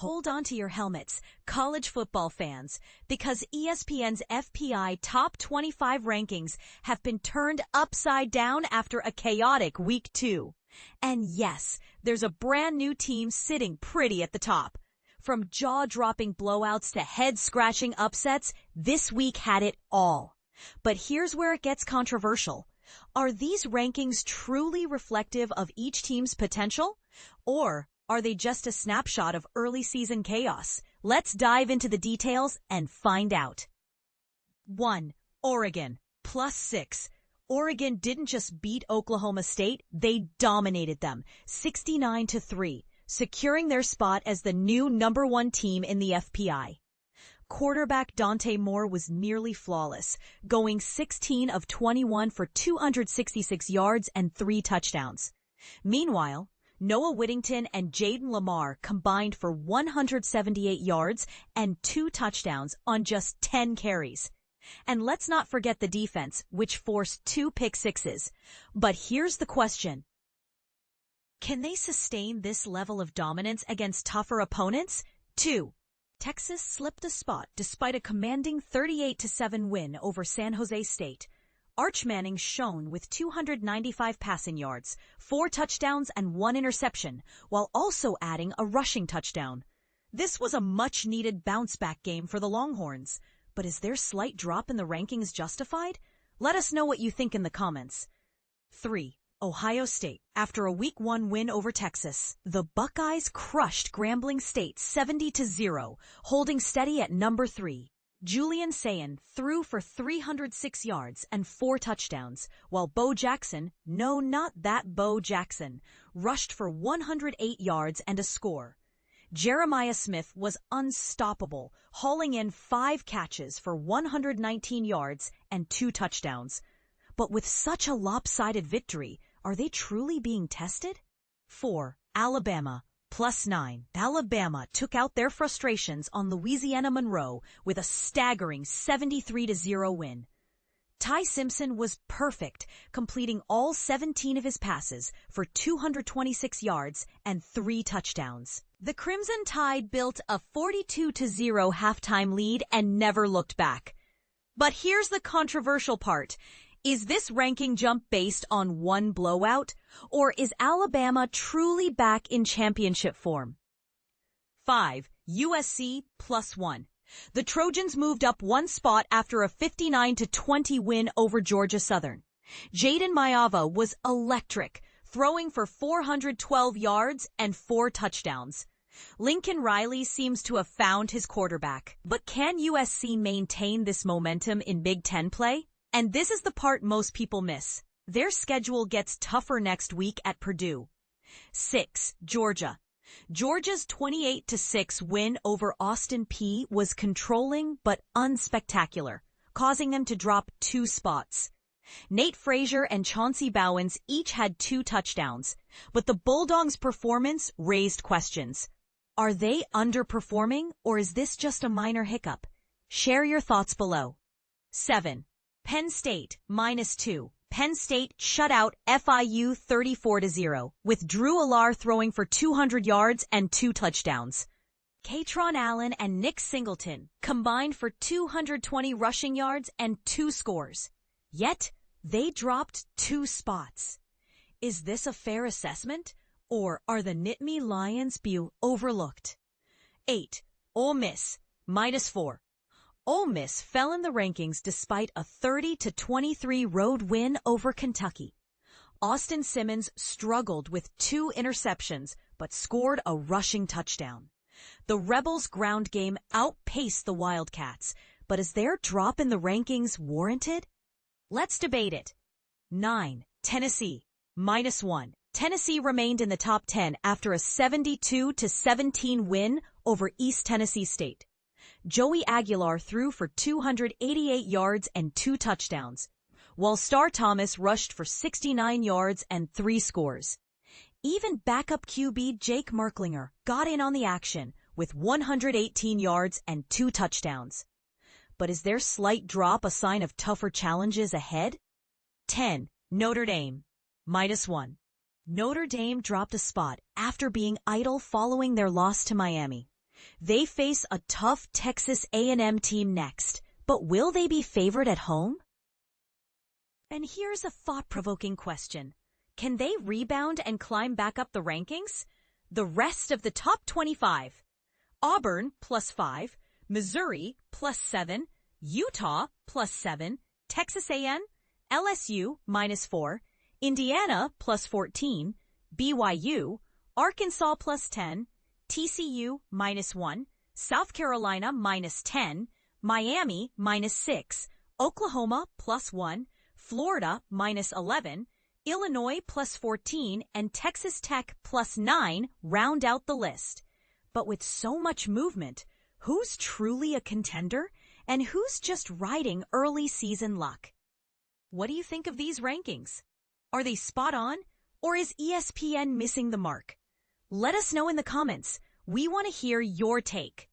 Hold on to your helmets, college football fans, because ESPN's FPI Top 25 rankings have been turned upside down after a chaotic Week 2. And yes, there's a brand new team sitting pretty at the top. From jaw-dropping blowouts to head-scratching upsets, this week had it all. But here's where it gets controversial. Are these rankings truly reflective of each team's potential? Or are they just a snapshot of early season chaos? Let's dive into the details and find out. 1. Oregon, +6. Oregon didn't just beat Oklahoma State, they dominated them, 69-3, securing their spot as the new #1 team in the FPI. Quarterback Dante Moore was nearly flawless, going 16 of 21 for 266 yards and 3 touchdowns. Meanwhile, Noah Whittington and Jayden Limar combined for 178 yards and 2 touchdowns on just 10 carries. And let's not forget the defense, which forced 2 pick sixes. But here's the question. Can they sustain this level of dominance against tougher opponents? 2. Texas slipped a spot despite a commanding 38-7 win over San Jose State. Arch Manning shone with 295 passing yards, 4 touchdowns and 1 interception, while also adding a rushing touchdown. This was a much-needed bounce-back game for the Longhorns. But is their slight drop in the rankings justified? Let us know what you think in the comments. 3. Ohio State. After a Week 1 win over Texas, the Buckeyes crushed Grambling State 70-0, holding steady at number 3. Julian Sayin threw for 306 yards and 4 touchdowns, while Bo Jackson, no, not that Bo Jackson, rushed for 108 yards and a score. Jeremiah Smith was unstoppable, hauling in 5 catches for 119 yards and 2 touchdowns. But with such a lopsided victory, are they truly being tested? 4. Alabama, +9. Alabama took out their frustrations on Louisiana Monroe with a staggering 73-0 win. Ty Simpson was perfect, completing all 17 of his passes for 226 yards and 3 touchdowns. The Crimson Tide built a 42-0 halftime lead and never looked back. But here's the controversial part. Is this ranking jump based on one blowout, or is Alabama truly back in championship form? 5. USC, +1. The Trojans moved up 1 spot after a 59-20 win over Georgia Southern. Jayden Limar was electric, throwing for 412 yards and 4 touchdowns. Lincoln Riley seems to have found his quarterback. But can USC maintain this momentum in Big Ten play? And this is the part most people miss. Their schedule gets tougher next week at Purdue. 6. Georgia. Georgia's 28-6 win over Austin Peay was controlling but unspectacular, causing them to drop 2 spots. Nate Frazier and Chauncey Bowens each had 2 touchdowns, but the Bulldogs' performance raised questions. Are they underperforming, or is this just a minor hiccup? Share your thoughts below. 7. Penn State, -2. Penn State shut out FIU 34-0, with Drew Allar throwing for 200 yards and 2 touchdowns. Katron Allen and Nick Singleton combined for 220 rushing yards and 2 scores. Yet, they dropped 2 spots. Is this a fair assessment, or are the Nittany Lions being overlooked? 8. Ole Miss, -4. Ole Miss fell in the rankings despite a 30-23 road win over Kentucky. Austin Simmons struggled with 2 interceptions but scored a rushing touchdown. The Rebels' ground game outpaced the Wildcats, but is their drop in the rankings warranted? Let's debate it. 9. Tennessee, -1. Tennessee remained in the top 10 after a 72-17 win over East Tennessee State. Joey Aguilar threw for 288 yards and 2 touchdowns, while Star Thomas rushed for 69 yards and 3 scores. Even backup QB Jake Merklinger got in on the action with 118 yards and 2 touchdowns. But is their slight drop a sign of tougher challenges ahead? 10. Notre Dame, -1. Notre Dame dropped a spot after being idle following their loss to Miami. They face a tough Texas A&M team next, but will they be favored at home? And here's a thought-provoking question. Can they rebound and climb back up the rankings? The rest of the top 25. Auburn +5, Missouri +7, Utah +7, Texas A&M, LSU -4, Indiana +14, BYU, Arkansas +10, TCU -1, South Carolina -10, Miami -6, Oklahoma +1, Florida -11, Illinois +14, and Texas Tech +9 round out the list. But with so much movement, who's truly a contender and who's just riding early season luck? What do you think of these rankings? Are they spot on, or is ESPN missing the mark? Let us know in the comments. We want to hear your take.